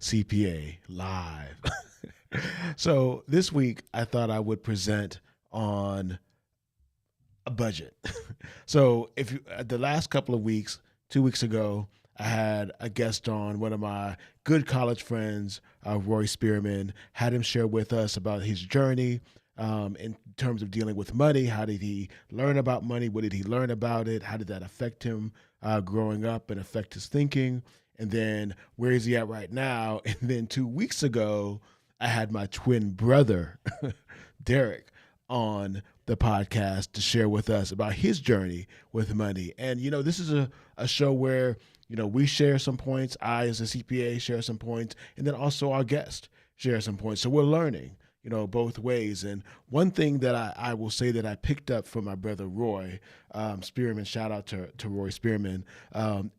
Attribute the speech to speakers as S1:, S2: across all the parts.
S1: CPA live. So this week, I thought I would present on a budget. So if you, the last couple of weeks, 2 weeks ago, I had a guest on, one of my good college friends, Roy Spearman, had him share with us about his journey in terms of dealing with money. How did he learn about money? What did he learn about it? How did that affect him growing up and affect his thinking? And then where is he at right now? And then 2 weeks ago, I had my twin brother, Derek, on the podcast to share with us about his journey with money. And, this is a show where, we share some points. I, as a CPA, share some points. And then also our guest share some points. So we're learning, both ways. And one thing that I will say that I picked up from my brother, Roy Spearman, shout out to Roy Spearman,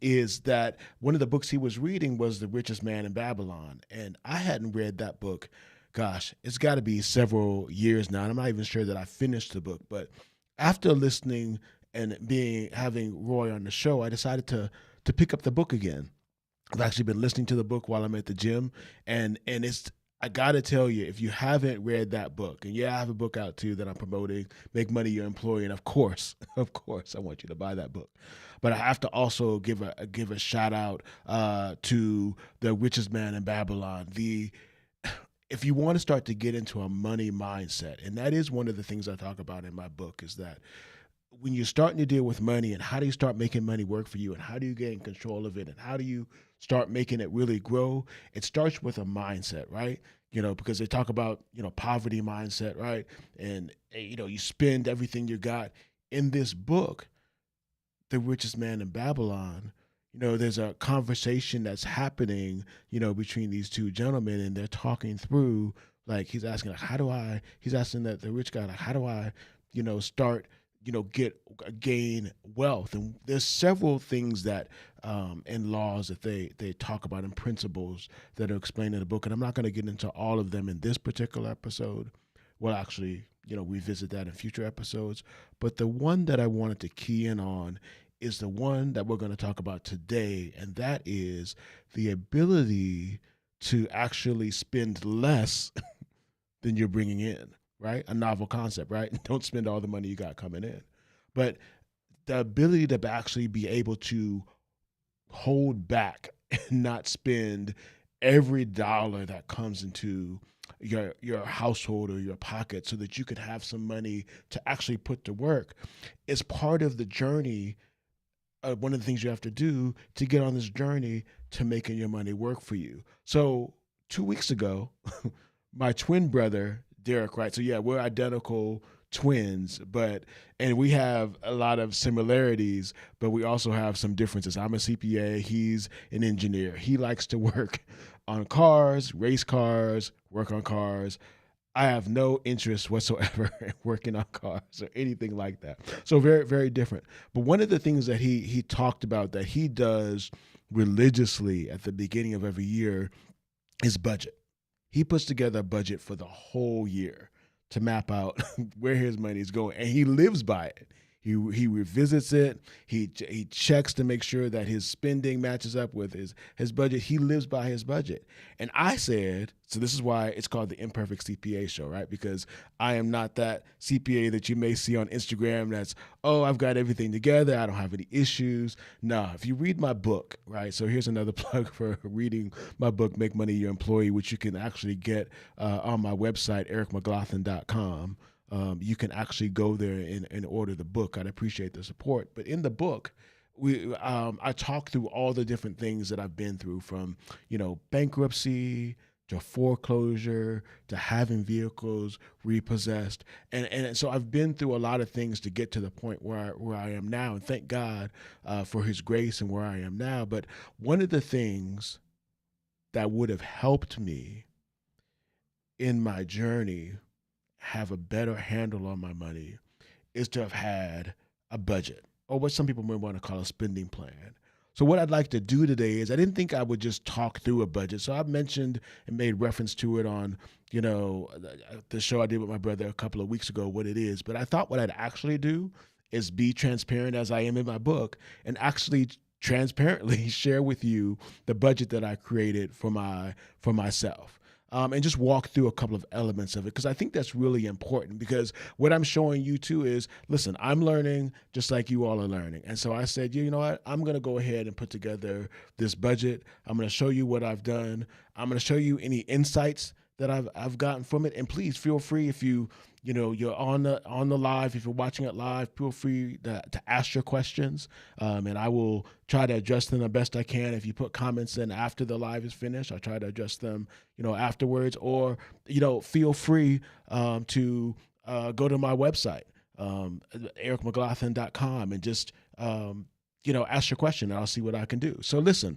S1: is that one of the books he was reading was The Richest Man in Babylon. And I hadn't read that book. Gosh, it's got to be several years now. And I'm not even sure that I finished the book. But after listening and having Roy on the show, I decided to pick up the book again. I've actually been listening to the book while I'm at the gym, and it's, I gotta tell you, if you haven't read that book, and yeah, I have a book out too that I'm promoting, Make Money Your Employee, and of course, I want you to buy that book. But I have to also give a shout out to The Richest Man in Babylon. If you want to start to get into a money mindset, and that is one of the things I talk about in my book, is that when you're starting to deal with money, and how do you start making money work for you, and how do you gain control of it, and how do you start making it really grow, it starts with a mindset, right? Because they talk about, poverty mindset, right? And, you spend everything you got. In this book, The Richest Man in Babylon, there's a conversation that's happening, between these two gentlemen, and they're talking through, like, he's asking, like, he's asking that the rich guy, like, how do I, start, gain wealth? And there's several things that, and laws that they talk about, and principles that are explained in the book. And I'm not going to get into all of them in this particular episode. We'll actually, revisit that in future episodes. But the one that I wanted to key in on is the one that we're going to talk about today. And that is the ability to actually spend less than you're bringing in. Right? A novel concept, right? Don't spend all the money you got coming in. But the ability to actually be able to hold back and not spend every dollar that comes into your household or your pocket, so that you could have some money to actually put to work, is part of the journey. One of the things you have to do to get on this journey to making your money work for you. So 2 weeks ago, my twin brother, Derek, right? So yeah, we're identical twins, and we have a lot of similarities, but we also have some differences. I'm a CPA, he's an engineer. He likes to work on cars, race cars, work on cars. I have no interest whatsoever in working on cars or anything like that. So very, very different. But one of the things that he talked about that he does religiously at the beginning of every year is budget. He puts together a budget for the whole year to map out where his money is going, and he lives by it. He revisits it. He checks to make sure that his spending matches up with his budget. He lives by his budget. And I said, so this is why it's called the Imperfect CPA show, right? Because I am not that CPA that you may see on Instagram that's, oh, I've got everything together, I don't have any issues. No, if you read my book, right? So here's another plug for reading my book, Make Money Your Employee, which you can actually get on my website, ericmcglothen.com. You can actually go there and order the book. I'd appreciate the support. But in the book, I talk through all the different things that I've been through, from bankruptcy to foreclosure to having vehicles repossessed, and so I've been through a lot of things to get to the point where I am now. And thank God for His grace and where I am now. But one of the things that would have helped me in my journey have a better handle on my money is to have had a budget, or what some people might want to call a spending plan. So what I'd like to do today is, I didn't think I would just talk through a budget. So I've mentioned and made reference to it on, the show I did with my brother a couple of weeks ago, what it is. But I thought what I'd actually do is be transparent, as I am in my book, and actually transparently share with you the budget that I created for myself. And just walk through a couple of elements of it, because I think that's really important, because what I'm showing you too is, listen, I'm learning just like you all are learning. And so I said, you know what, I'm going to go ahead and put together this budget. I'm going to show you what I've done. I'm going to show you any insights that I've gotten from it. And please feel free, if you're on the live, if you're watching it live, feel free to ask your questions, and I will try to address them the best I can. If you put comments in after the live is finished, I'll try to address them, afterwards. Or, feel free to go to my website, ericmcglothen.com, and just ask your question, and I'll see what I can do. So listen,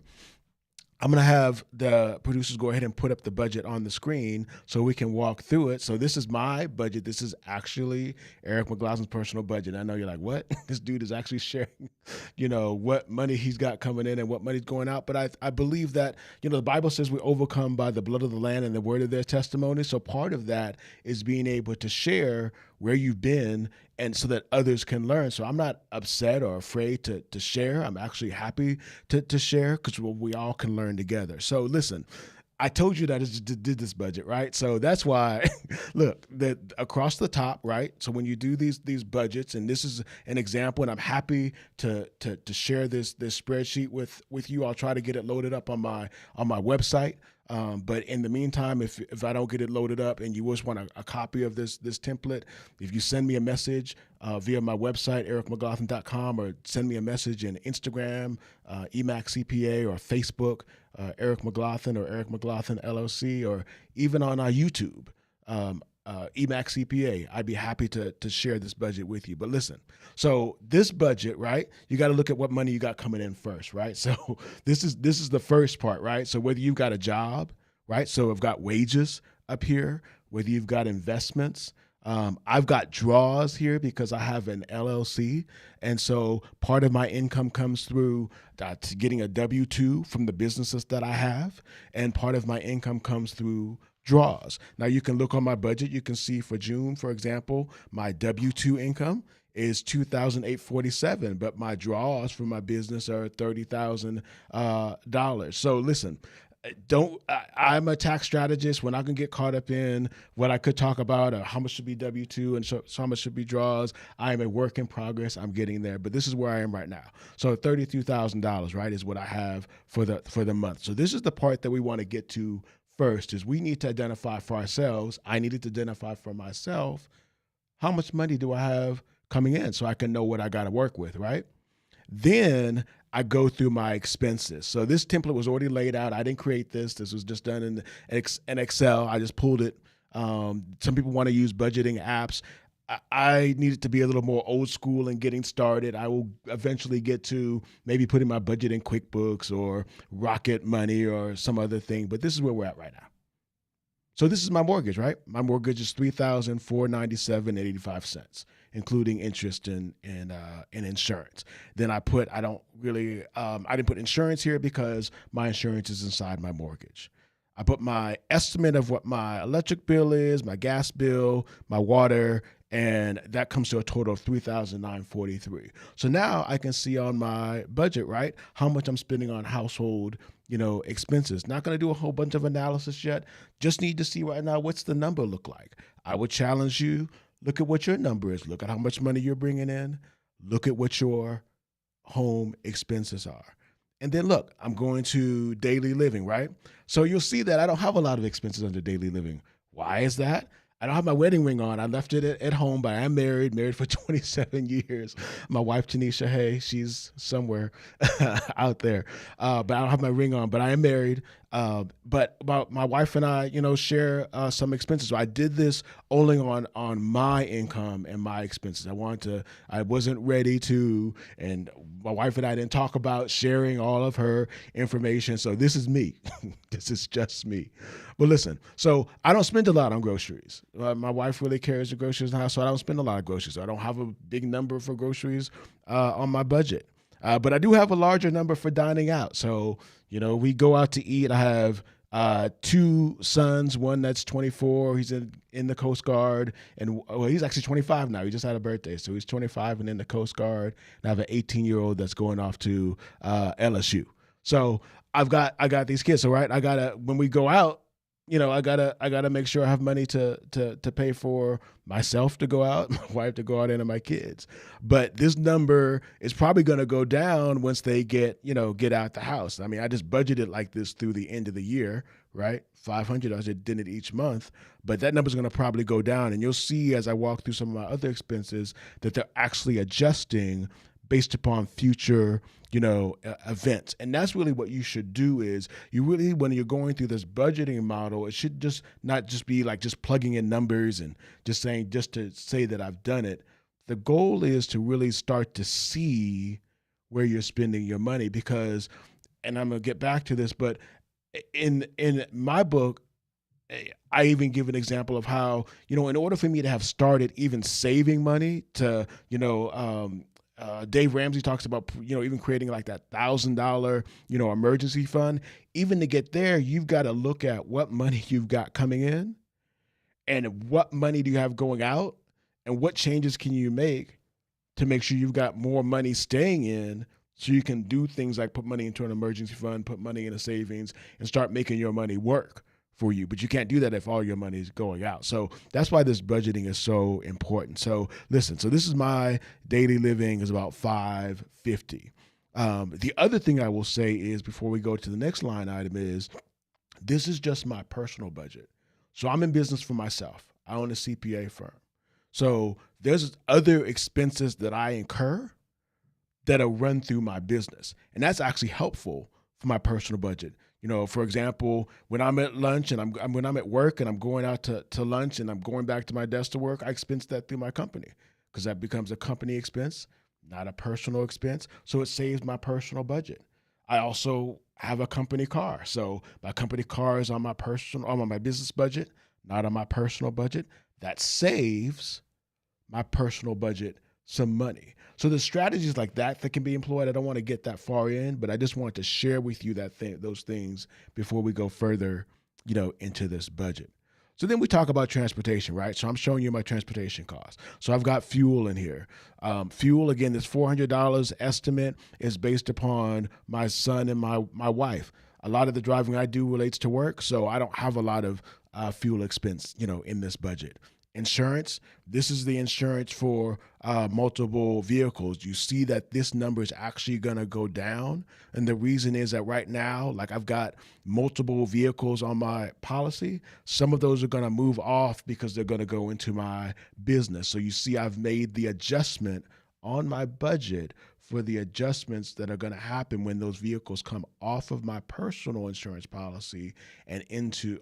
S1: I'm going to have the producers go ahead and put up the budget on the screen so we can walk through it. So this is my budget. This is actually Eric McGlothen's personal budget. I know you're like, what? This dude is actually sharing, what money he's got coming in and what money's going out. But I believe that, the Bible says we overcome by the blood of the Lamb and the word of their testimony. So part of that is being able to share where you've been, and so that others can learn. So I'm not upset or afraid to share. I'm actually happy to share, because we all can learn together. So listen, I told you that I did this budget, right? So that's why, look, that across the top, right? So when you do these budgets, and this is an example, and I'm happy to share this spreadsheet with you. I'll try to get it loaded up on my website. But in the meantime, if I don't get it loaded up and you just want a copy of this template, if you send me a message via my website, ericmcglothen.com, or send me a message in Instagram, Imperfect CPA, or Facebook, Eric McGlothen or Eric McGlothen LLC, or even on our YouTube, Imperfect CPA, I'd be happy to share this budget with you. But listen, so this budget, right, you got to look at what money you got coming in first, right? So this is the first part, right? So whether you've got a job, right? So I've got wages up here, whether you've got investments, I've got draws here because I have an LLC. And so part of my income comes through getting a W-2 from the businesses that I have. And part of my income comes through draws. Now you can look on my budget. You can see for June, for example, my W-2 income is $2,847, but my draws from my business are $30,000. So listen, I'm a tax strategist. When I can get caught up in what I could talk about, or how much should be W-2 and so how much should be draws, I am a work in progress. I'm getting there, but this is where I am right now. So $32,000, right, is what I have for the month. So this is the part that we want to get to first, is we need to identify for ourselves. I needed to identify for myself, how much money do I have coming in, so I can know what I got to work with, right? Then I go through my expenses. So this template was already laid out. I didn't create this. This was just done in Excel. I just pulled it. Some people want to use budgeting apps. I needed to be a little more old school in getting started. I will eventually get to maybe putting my budget in QuickBooks or Rocket Money or some other thing, but this is where we're at right now. So this is my mortgage, right? My mortgage is $3,497.85, including interest and insurance. Then I didn't put insurance here because my insurance is inside my mortgage. I put my estimate of what my electric bill is, my gas bill, my water, and that comes to a total of $3,943. So now I can see on my budget, right, how much I'm spending on household, expenses. Not going to do a whole bunch of analysis yet. Just need to see right now, what's the number look like? I would challenge you, look at what your number is. Look at how much money you're bringing in. Look at what your home expenses are. And then look, I'm going to daily living, right? So you'll see that I don't have a lot of expenses under daily living. Why is that? I don't have my wedding ring on. I left it at home, but I am married for 27 years. My wife, Tanisha, hey, she's somewhere out there. But I don't have my ring on, but I am married. But my wife and I, share some expenses. So I did this only on my income and my expenses. I wasn't ready to, and my wife and I didn't talk about sharing all of her information. So this is me. This is just me. But listen, so I don't spend a lot on groceries. My wife really carries the groceries in the house, so I don't spend a lot of groceries. So I don't have a big number for groceries on my budget. But I do have a larger number for dining out. So, we go out to eat. I have Two sons, one that's 24, he's in the Coast Guard, and well, he's actually 25 now. He just had a birthday, so he's 25 and in the Coast Guard. And I have an 18-year-old that's going off to LSU. So I got these kids. So right, I gotta when we go out, I gotta make sure I have money to pay for myself to go out, my wife to go out, and my kids. But this number is probably gonna go down once they get out the house. I mean, I just budgeted like this through the end of the year, right? $500. I did it each month, but that number is gonna probably go down, and you'll see as I walk through some of my other expenses that they're actually adjusting based upon future events. And that's really what you should do is you really, when you're going through this budgeting model, it should just not just be like just plugging in numbers and just to say that I've done it. The goal is to really start to see where you're spending your money because, and I'm going to get back to this, but in my book, I even give an example of how, in order for me to have started even saving money to, Dave Ramsey talks about, even creating like that $1,000, emergency fund. Even to get there, you've got to look at what money you've got coming in and what money do you have going out and what changes can you make to make sure you've got more money staying in so you can do things like put money into an emergency fund, put money in a savings and start making your money work for you. But you can't do that if all your money is going out. So that's why this budgeting is so important. So listen, so this is my daily living is about $550. The other thing I will say is before we go to the next line item is this is just my personal budget. So I'm in business for myself. I own a CPA firm. So there's other expenses that I incur that are run through my business. And that's actually helpful for my personal budget. For example, when I'm at lunch and when I'm at work and I'm going out to lunch and I'm going back to my desk to work, I expense that through my company because that becomes a company expense, not a personal expense. So it saves my personal budget. I also have a company car. So my company car is on my business budget, not on my personal budget. That saves my personal budget some money. So there's strategies like that can be employed. I don't want to get that far in, but I just want to share with you those things before we go further, into this budget. So then we talk about transportation, right? So I'm showing you my transportation costs. So I've got fuel in here. Fuel, again, this $400 estimate is based upon my son and my wife. A lot of the driving I do relates to work, so I don't have a lot of fuel expense, in this budget. Insurance, this is the insurance for multiple vehicles. You see that this number is actually going to go down. And the reason is that right now, like I've got multiple vehicles on my policy. Some of those are going to move off because they're going to go into my business. So you see I've made the adjustment on my budget for the adjustments that are going to happen when those vehicles come off of my personal insurance policy and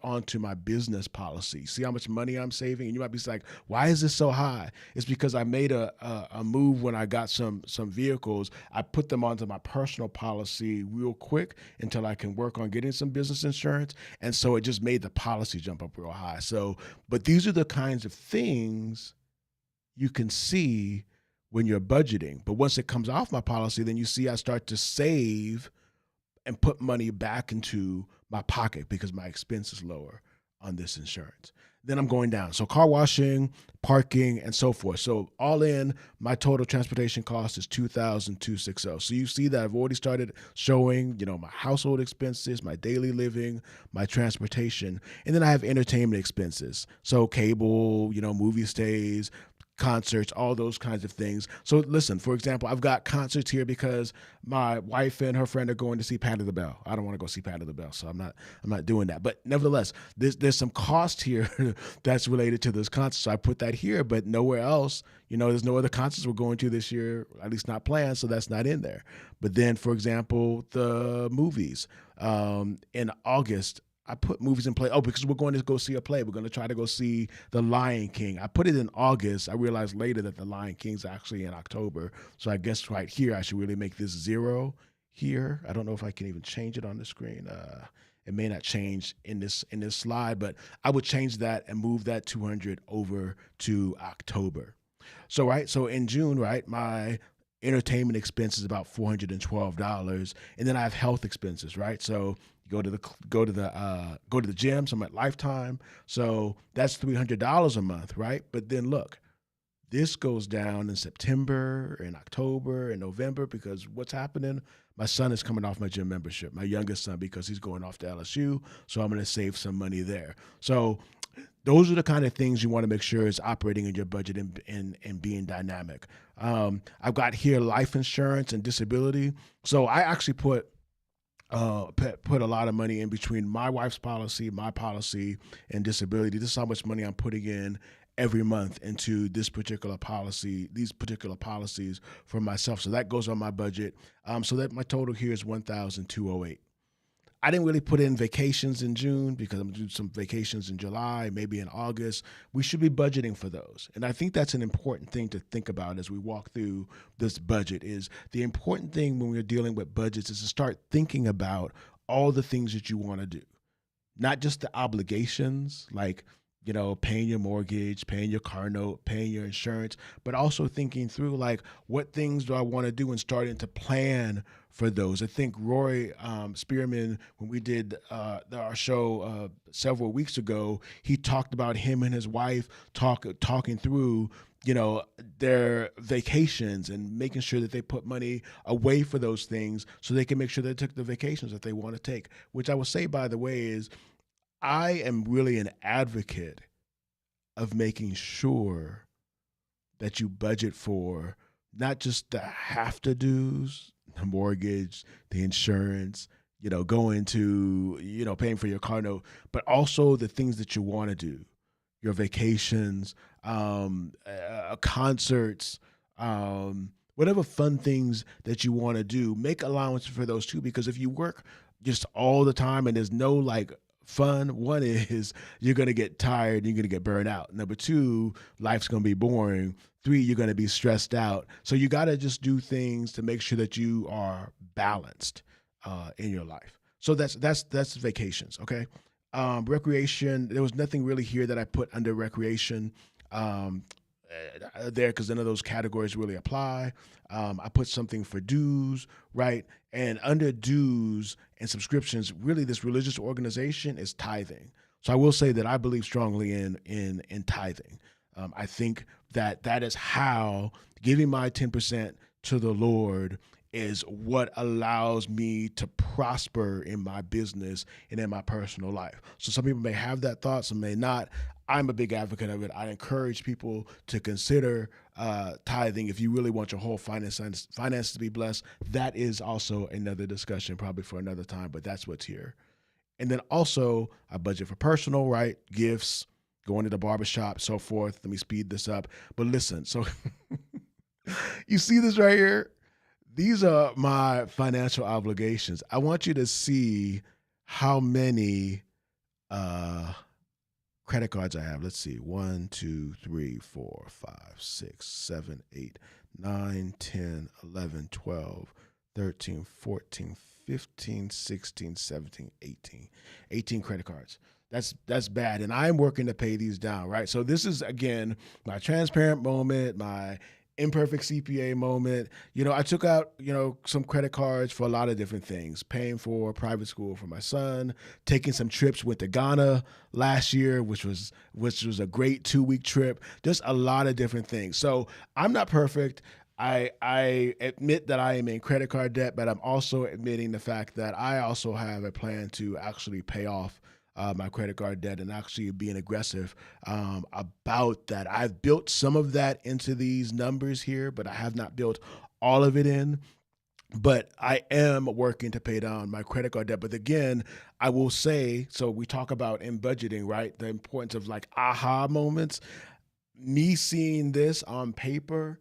S1: onto my business policy. See how much money I'm saving? And you might be like, why is this so high? It's because I made a move when I got some vehicles. I put them onto my personal policy real quick until I can work on getting some business insurance. And so it just made the policy jump up real high. So, but these are the kinds of things you can see when you're budgeting. But once it comes off my policy, then you see I start to save and put money back into my pocket because my expense is lower on this insurance. Then I'm going down. So car washing, parking, and so forth. So all in, my total transportation cost is $2,260. So you see that I've already started showing, my household expenses, my daily living, my transportation, and then I have entertainment expenses. So cable, movie stays, concerts, all those kinds of things. So listen, for example, I've got concerts here because my wife and her friend are going to see Patti LaBelle. I don't want to go see Patti LaBelle, so I'm not doing that. But nevertheless, there's some cost here that's related to this concert. So I put that here, but nowhere else. There's no other concerts we're going to this year, at least not planned, so that's not in there. But then, for example, the movies. In August, I put movies in play. Oh, because we're going to go see a play. We're going to try to go see The Lion King. I put it in August. I realized later that The Lion King's actually in October. So I guess right here, I should really make this 0 here. I don't know if I can even change it on the screen. It may not change in this slide, but I would change that and move that 200 over to October. So, right. So in June, right, my Entertainment expenses about $412, and then I have health expenses, right? So you go to the gym. So I'm at Lifetime, so that's $300 a month, right? But then look, this goes down in September and October and November because what's happening? My son is coming off my gym membership, my youngest son, because he's going off to LSU. So I'm going to save some money there. So those are the kind of things you want to make sure is operating in your budget and being dynamic. I've got here life insurance and disability. So I actually put a lot of money in between my wife's policy, my policy, and disability. This is how much money I'm putting in every month into these particular policies for myself. So that goes on my budget. So that my total here is $1,208. I didn't really put in vacations in June because I'm doing some vacations in July, maybe in August. We should be budgeting for those. And I think that's an important thing to think about as we walk through this budget. Is the important thing when we're dealing with budgets is to start thinking about all the things that you want to do, not just the obligations like, paying your mortgage, paying your car note, paying your insurance, but also thinking through like, what things do I want to do and starting to plan for those. I think Roy Spearman, when we did our show several weeks ago, he talked about him and his wife talking through, their vacations and making sure that they put money away for those things so they can make sure they took the vacations that they want to take, which I will say, by the way, is I am really an advocate of making sure that you budget for not just the have to do's, the mortgage, the insurance, going to, paying for your car note, but also the things that you want to do, your vacations, concerts, whatever fun things that you want to do, make allowance for those too, because if you work just all the time and there's no like fun, one is you're going to get tired and you're going to get burned out. Number two, life's going to be boring. Three, you're going to be stressed out. So you got to just do things to make sure that you are balanced in your life. So that's vacations. Okay. Recreation. There was nothing really here that I put under recreation there because none of those categories really apply. I put something for dues, right? And under dues and subscriptions, really this religious organization is tithing. So I will say that I believe strongly in tithing. I think that is how giving my 10% to the Lord is what allows me to prosper in my business and in my personal life. So some people may have that thought, some may not. I'm a big advocate of it. I encourage people to consider tithing if you really want your whole finances to be blessed. That is also another discussion, probably for another time, but that's what's here. And then also I budget for personal, right? Gifts, going to the barbershop, so forth. Let me speed this up. But listen, so you see this right here? These are my financial obligations. I want you to see how many credit cards I have. Let's see. 1, 2, 3, 4, 5, 6, 7, 8, 9, 10, 11, 12, 13, 14, 15, 16, 17, 18. 18 credit cards. That's bad. And I'm working to pay these down, right? So this is, again, my transparent moment, my imperfect CPA moment. I took out, some credit cards for a lot of different things, paying for private school for my son, taking some trips, went to Ghana last year, which was a great 2-week trip, just a lot of different things. So I'm not perfect. I admit that I am in credit card debt, but I'm also admitting the fact that I also have a plan to actually pay off my credit card debt and actually being aggressive about that. I've built some of that into these numbers here, but I have not built all of it in. But I am working to pay down my credit card debt. But again, I will say, so we talk about in budgeting, right? The importance of like aha moments. Me seeing this on paper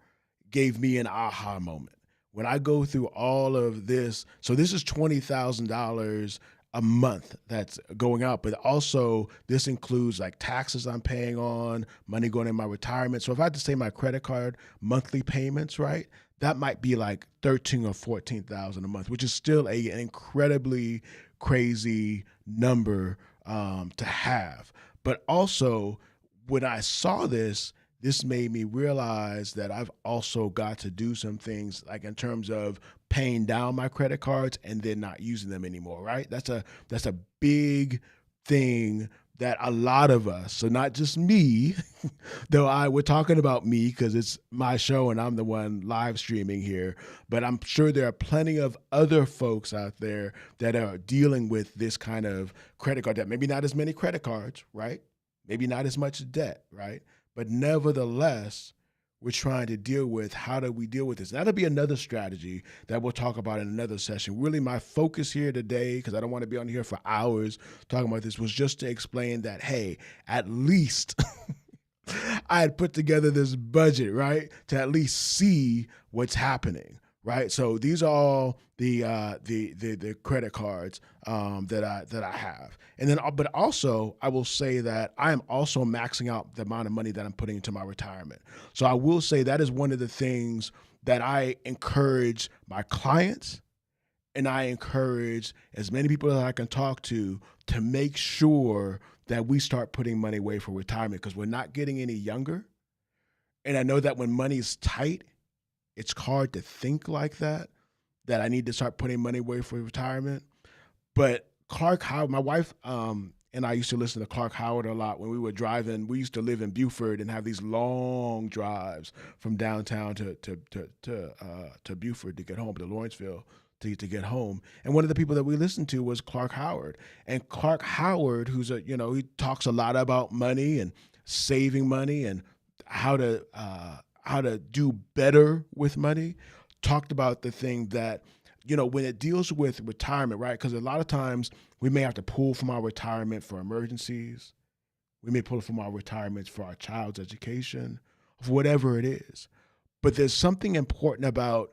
S1: gave me an aha moment. When I go through all of this, so this is $20,000 a month that's going out, but also this includes like taxes I'm paying on, money going in my retirement. So if I had to say my credit card monthly payments, right, that might be like $13,000 or $14,000 a month, which is still an incredibly crazy number to have. But also when I saw this this made me realize that I've also got to do some things like in terms of paying down my credit cards and then not using them anymore, right? That's a big thing that a lot of us, so not just me, though we're talking about me because it's my show and I'm the one live streaming here, but I'm sure there are plenty of other folks out there that are dealing with this kind of credit card debt. Maybe not as many credit cards, right? Maybe not as much debt, right? But nevertheless, we're trying to deal with how do we deal with this. That'll be another strategy that we'll talk about in another session. Really, my focus here today, because I don't want to be on here for hours talking about this, was just to explain that, hey, at least I had put together this budget, right, to at least see what's happening, right? So these are all the credit cards that I have, and then but also I will say that I am also maxing out the amount of money that I'm putting into my retirement. So I will say that is one of the things that I encourage my clients, and I encourage as many people as I can talk to make sure that we start putting money away for retirement because we're not getting any younger. And I know that when money's tight, it's hard to think like that I need to start putting money away for retirement. But Clark Howard, my wife and I used to listen to Clark Howard a lot when we were driving. We used to live in Beaufort and have these long drives from downtown to Beaufort to get home, to Lawrenceville to get home. And one of the people that we listened to was Clark Howard. And Clark Howard, who's he talks a lot about money and saving money and how to do better with money, talked about the thing that, when it deals with retirement, right? Because a lot of times we may have to pull from our retirement for emergencies. We may pull from our retirements for our child's education, for whatever it is. But there's something important about,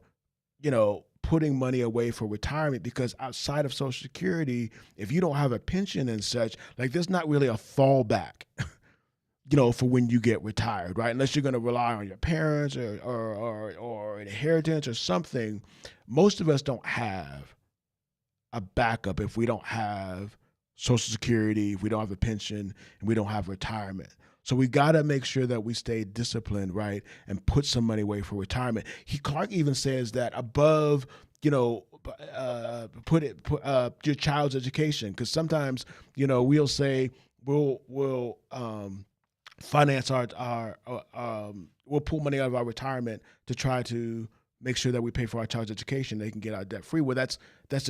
S1: putting money away for retirement, because outside of Social Security, if you don't have a pension and such, like there's not really a fallback, for when you get retired, right? Unless you're going to rely on your parents or an inheritance or something. Most of us don't have a backup if we don't have Social Security, if we don't have a pension, and we don't have retirement. So we got to make sure that we stay disciplined, right, and put some money away for retirement. Clark even says that above, put your child's education, because sometimes, we'll say we'll finance we'll pull money out of our retirement to try to make sure that we pay for our child's education. They can get out debt free. Well, that's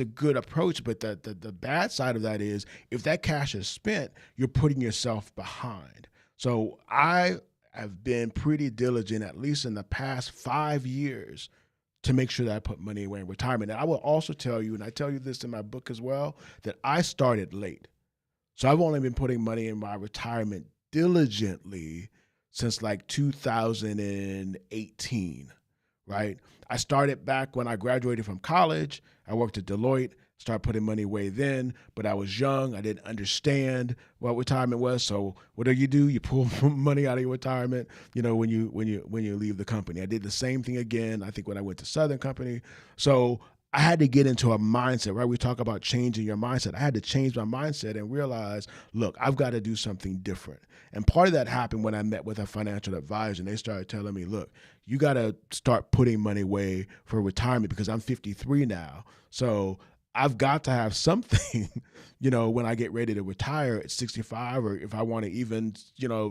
S1: a good approach, but the bad side of that is if that cash is spent, you're putting yourself behind. So I have been pretty diligent, at least in the past 5 years, to make sure that I put money away in retirement. And I will also tell you, and I tell you this in my book as well, that I started late. So I've only been putting money in my retirement diligently since like 2018, right? I started back when I graduated from college. I worked at Deloitte, started putting money away then, but I was young. I didn't understand what retirement was. So what do? You pull money out of your retirement, when you leave the company. I did the same thing again, I think, when I went to Southern Company. So I had to get into a mindset, right? We talk about changing your mindset. I had to change my mindset and realize, look, I've got to do something different. And part of that happened when I met with a financial advisor, and they started telling me, look, you got to start putting money away for retirement, because I'm 53 now. So I've got to have something, when I get ready to retire at 65, or if I want to even,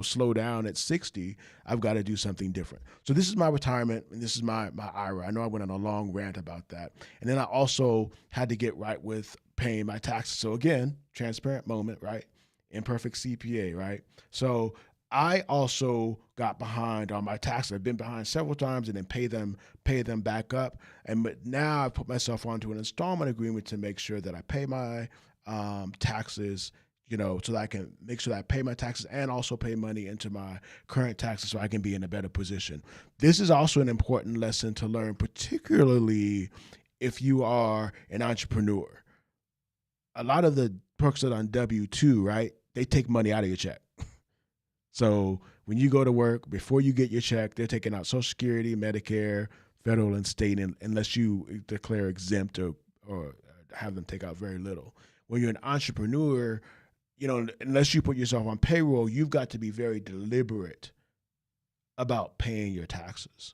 S1: slow down at 60, I've got to do something different. So this is my retirement, and this is my IRA. I know I went on a long rant about that. And then I also had to get right with paying my taxes. So again, transparent moment, right? Imperfect CPA, right? So I also got behind on my taxes. I've been behind several times and then pay them back up. But now I put myself onto an installment agreement to make sure that I pay my taxes, so that I can make sure that I pay my taxes and also pay money into my current taxes so I can be in a better position. This is also an important lesson to learn, particularly if you are an entrepreneur. A lot of the perks that are on W-2, right, they take money out of your check. So when you go to work, before you get your check, they're taking out Social Security, Medicare, federal and state, unless you declare exempt or have them take out very little. When you're an entrepreneur, unless you put yourself on payroll, you've got to be very deliberate about paying your taxes,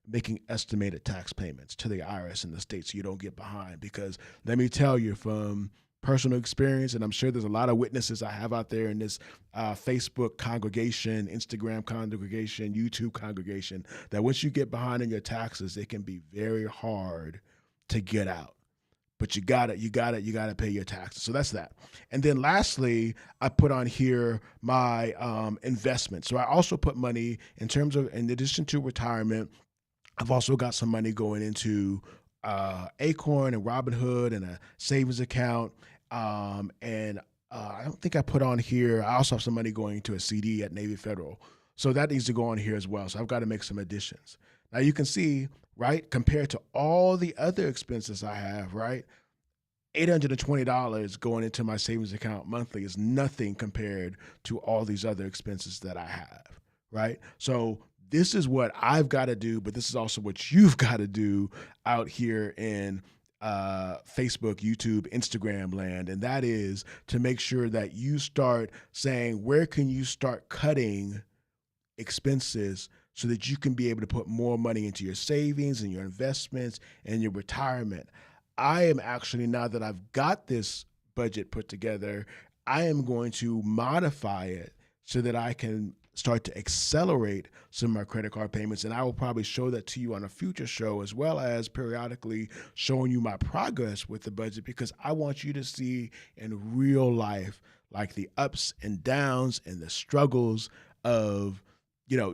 S1: making estimated tax payments to the IRS in the state so you don't get behind. Because let me tell you from personal experience, and I'm sure there's a lot of witnesses I have out there in this Facebook congregation, Instagram congregation, YouTube congregation, that once you get behind in your taxes, it can be very hard to get out. But you gotta pay your taxes. So that's that. And then lastly, I put on here my investments. So I also put money in terms of, in addition to retirement, I've also got some money going into Acorn and Robinhood and a savings account. And I don't think I put on here, I also have some money going into a CD at Navy Federal. So that needs to go on here as well. So I've got to make some additions. Now you can see, right, compared to all the other expenses I have, right, $820 going into my savings account monthly is nothing compared to all these other expenses that I have, right? So this is what I've got to do, but this is also what you've got to do out here in Facebook, YouTube, Instagram land. And that is to make sure that you start saying, where can you start cutting expenses so that you can be able to put more money into your savings and your investments and your retirement. I am actually, now that I've got this budget put together, I am going to modify it so that I can start to accelerate some of my credit card payments. And I will probably show that to you on a future show, as well as periodically showing you my progress with the budget, because I want you to see in real life, like the ups and downs and the struggles of,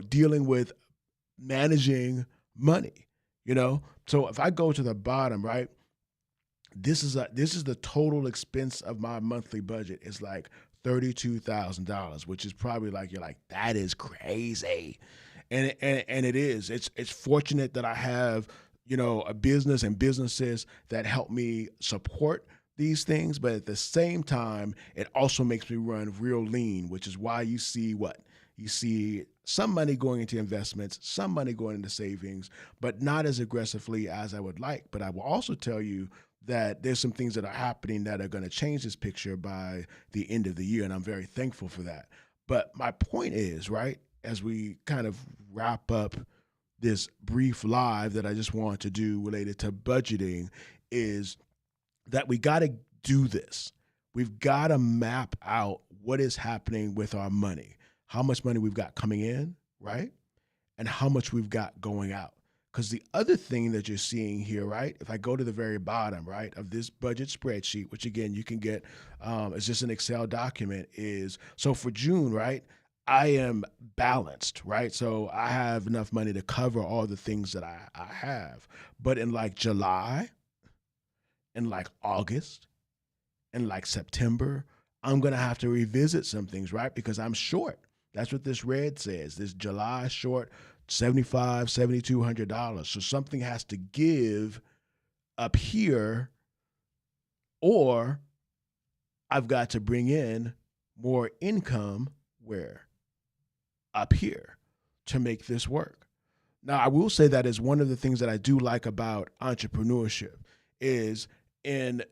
S1: dealing with managing money, So if I go to the bottom, right, this is the total expense of my monthly budget. It's like $32,000, which is probably like, you're like, that is crazy. And it is. It's fortunate that I have, a business and businesses that help me support these things, but at the same time, it also makes me run real lean, which is why you see some money going into investments, some money going into savings, but not as aggressively as I would like. But I will also tell you that there's some things that are happening that are going to change this picture by the end of the year, and I'm very thankful for that. But my point is, right, as we kind of wrap up this brief live that I just wanted to do related to budgeting, is that we got to do this. We've got to map out what is happening with our money, how much money we've got coming in, right? And how much we've got going out. Because the other thing that you're seeing here, right, if I go to the very bottom, right, of this budget spreadsheet, which again, you can get, it's just an Excel document, is, so for June, right, I am balanced, right? So I have enough money to cover all the things that I have. But in like July, in like August, in like September, I'm going to have to revisit some things, right? Because I'm short. That's what this red says. This July short $7,500, $7,200. So something has to give up here, or I've got to bring in more income where? Up here, to make this work. Now, I will say that is one of the things that I do like about entrepreneurship is in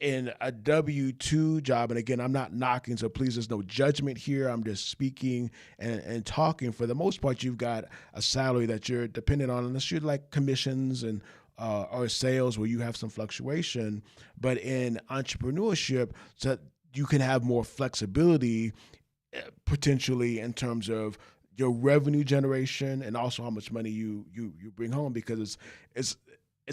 S1: a W-2 job, and again, I'm not knocking, so please, there's no judgment here. I'm just speaking and talking. For the most part, you've got a salary that you're dependent on, unless you're like commissions and or sales where you have some fluctuation. But in entrepreneurship, so you can have more flexibility potentially in terms of your revenue generation and also how much money you bring home, because it's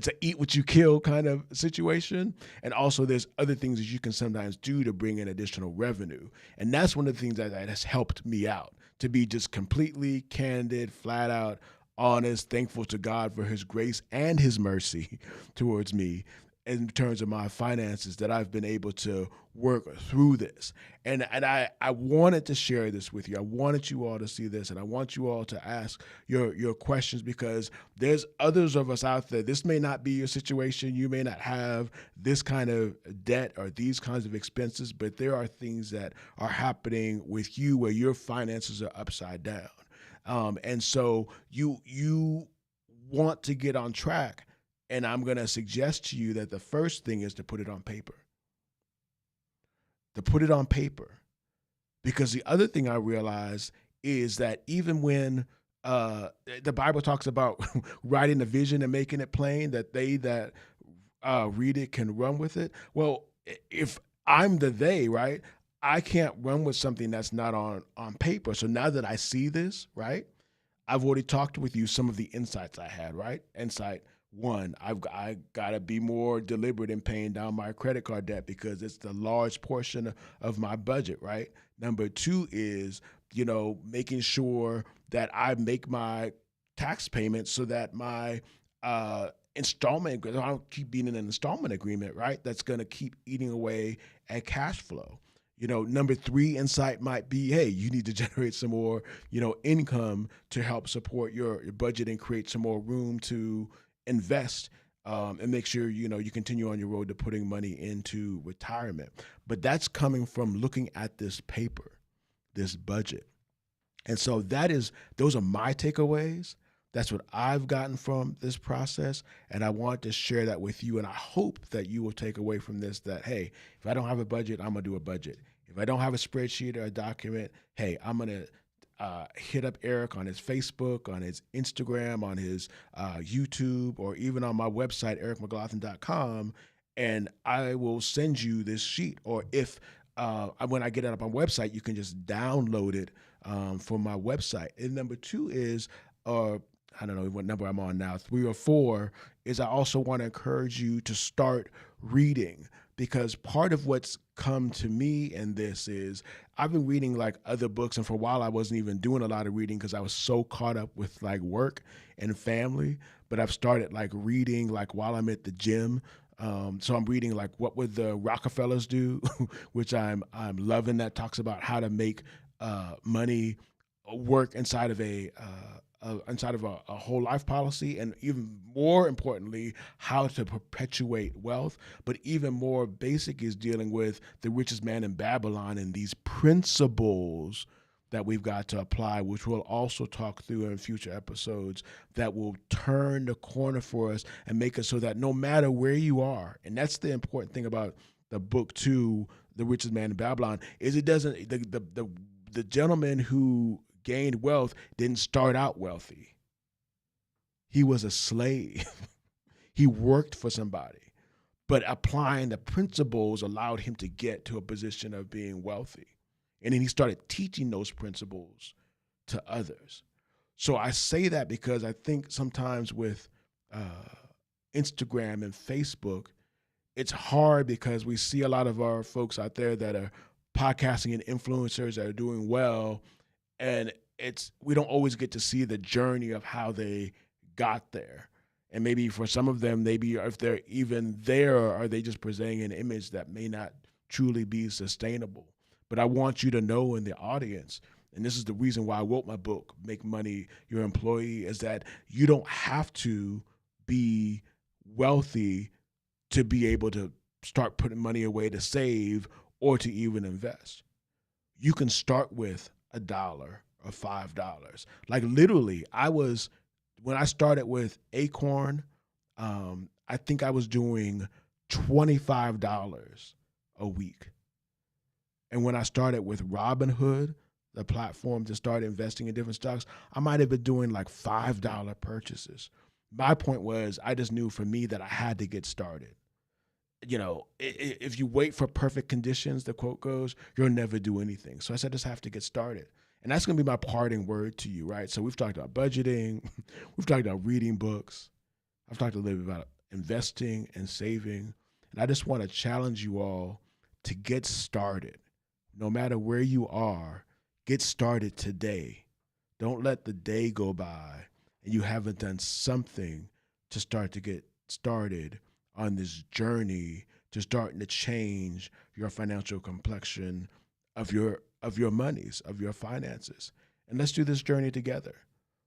S1: a eat what you kill kind of situation. And also there's other things that you can sometimes do to bring in additional revenue. And that's one of the things that has helped me out, to be just completely candid, flat out, honest, thankful to God for his grace and his mercy towards me in terms of my finances, that I've been able to work through this. And I wanted to share this with you. I wanted you all to see this, and I want you all to ask your questions, because there's others of us out there. This may not be your situation. You may not have this kind of debt or these kinds of expenses, but there are things that are happening with you where your finances are upside down. And so you want to get on track. And I'm going to suggest to you that the first thing is to put it on paper. To put it on paper. Because the other thing I realized is that even when the Bible talks about writing the vision and making it plain that they that read it can run with it. Well, if I'm the they, right, I can't run with something that's not on paper. So now that I see this, right, I've already talked with you some of the insights I had, right? Insight one, I got to be more deliberate in paying down my credit card debt because it's the large portion of my budget, right? Number two is, making sure that I make my tax payments so that my installment, I don't keep being in an installment agreement, right? That's going to keep eating away at cash flow. Number three insight might be, hey, you need to generate some more, income to help support your budget and create some more room to invest and make sure, you continue on your road to putting money into retirement. But that's coming from looking at this paper, this budget. And so those are my takeaways. That's what I've gotten from this process, and I want to share that with you. And I hope that you will take away from this that, hey, if I don't have a budget, I'm going to do a budget. If I don't have a spreadsheet or a document, hey, I'm going to hit up Eric on his Facebook, on his Instagram, on his YouTube, or even on my website, ericmcglothen.com, and I will send you this sheet. Or if when I get it up on my website, you can just download it from my website. And number two is, I don't know what number I'm on now, 3 or 4, is I also want to encourage you to start reading, because part of what's come to me in this is I've been reading like other books, and for a while I wasn't even doing a lot of reading because I was so caught up with like work and family, but I've started like reading like while I'm at the gym. So I'm reading like What Would the Rockefellers Do, which I'm loving, that talks about how to make money work inside of a whole life policy, and even more importantly, how to perpetuate wealth. But even more basic is dealing with the richest man in Babylon and these principles that we've got to apply, which we'll also talk through in future episodes, that will turn the corner for us and make us so that no matter where you are, and that's the important thing about the book too, The Richest Man in Babylon, is it doesn't, the gentleman who gained wealth didn't start out wealthy. He was a slave. He worked for somebody, but applying the principles allowed him to get to a position of being wealthy. And then he started teaching those principles to others. So I say that because I think sometimes with Instagram and Facebook, it's hard because we see a lot of our folks out there that are podcasting and influencers that are doing well, and we don't always get to see the journey of how they got there. And maybe for some of them, maybe if they're even there, are they just presenting an image that may not truly be sustainable? But I want you to know in the audience, and this is the reason why I wrote my book, Make Money Your Employee, is that you don't have to be wealthy to be able to start putting money away to save or to even invest. You can start with $1 or $5. Like literally, when I started with Acorn, I think I was doing $25 a week. And when I started with Robinhood, the platform to start investing in different stocks, I might have been doing like $5 purchases. My point was, I just knew for me that I had to get started. If you wait for perfect conditions, the quote goes, you'll never do anything. So I said, I just have to get started. And that's going to be my parting word to you, right? So we've talked about budgeting. We've talked about reading books. I've talked a little bit about investing and saving. And I just want to challenge you all to get started. No matter where you are, get started today. Don't let the day go by and you haven't done something to start to get started on this journey to starting to change your financial complexion of your monies, of your finances. And let's do this journey together.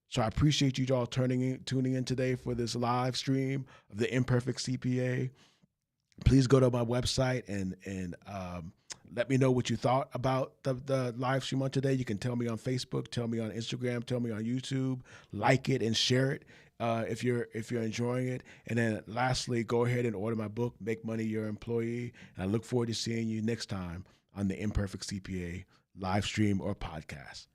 S1: So I appreciate you all tuning in today for this live stream of the Imperfect CPA. Please go to my website and let me know what you thought about the live stream on today. You can tell me on Facebook, tell me on Instagram, tell me on YouTube, like it and share it if you're enjoying it. And then lastly, go ahead and order my book, Make Money Your Employee. And I look forward to seeing you next time on the Imperfect CPA live stream or podcast.